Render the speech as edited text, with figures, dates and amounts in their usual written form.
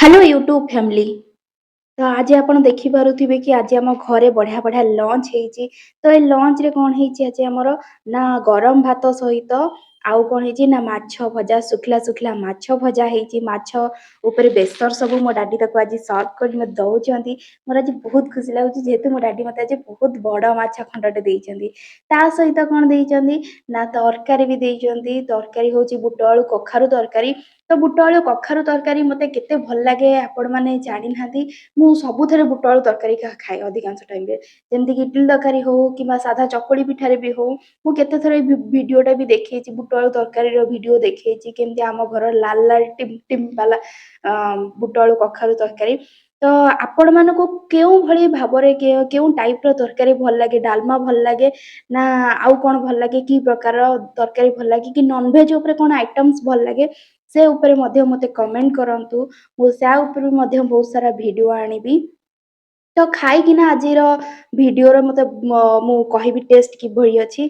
Hello YouTube family. तो आज आपण देखि पारुथिबे कि आज आम घरे बढ़िया बढ़िया लंच ହେଇଛି। तो ए लंच रे कोन ହେଇଛି आज हमर ना गरम भात सहित आउ कोन ହେଇଛି ना माछ भजा सुखला सुखला माछ भजा ହେଇଛି। माछ ऊपर बेसर सब मो डाडी ताको आज सर्व कर म दउचंती। मोर आज बहुत खुशी लागुची जेहेतु मो डाडी मते आज बहुत बड़ माछ खंडटे देइचंती। ता सहित कोन देइचंती ना तरकारी भी देइचंती। तरकारी होची बुट आलू कखारु तरकारी। तो बुट आलू कखारु तरकारी मते केते भल लागे आपण माने जानि नांती। ମୁଁ ସବୁଥିରେ ବୁଟ ଆଳୁ ତରକାରୀ ଖାଏ ଅଧିକାଂଶ ଟାଇମରେ। ଯେମିତିକି ଇଟିଲି ତରକାରୀ ହଉ କିମ୍ବା ସାଧା ଚକୁଳି ପିଠାରେ ବି ହଉ। ମୁଁ କେତେଥର ଏଇ ଭିଡ଼ିଓଟା ବି ଦେଖେଇଛି, ବୁଟ ଆଳୁ ତରକାରୀର ଭିଡ଼ିଓ ଦେଖେଇଛି କେମିତି ଆମ ଘର ଲାଲ ଲାଲ ଟିମ୍ ଟିମ୍ ବାଲା ବୁଟ ଆଳୁ କଖାରୁ ତରକାରୀ। ତ ଆପଣମାନଙ୍କୁ କେଉଁ ଭଳି ଭାବରେ କେଉଁ ଟାଇପର ତରକାରୀ ଭଲ ଲାଗେ? ଡାଲମା ଭଲ ଲାଗେ ନା ଆଉ କଣ ଭଲ ଲାଗେ? କି ପ୍ରକାର ତରକାରୀ ଭଲ ଲାଗେ? କି ନନଭେଜ ଉପରେ କଣ ଆଇଟମ୍ସ ଭଲ ଲାଗେ? ସେ ଉପରେ ମଧ୍ୟ ମୋତେ କମେଣ୍ଟ କରନ୍ତୁ। ମୁଁ ତା ଉପରେ ମଧ୍ୟ ବହୁତ ସାରା ଭିଡ଼ିଓ ଆଣିବି। ତ ଖାଇକିନା ଆଜିର ଭିଡ଼ିଓର ମୁଁ କହିବି ଟେଷ୍ଟ କିଭଳି ଅଛି।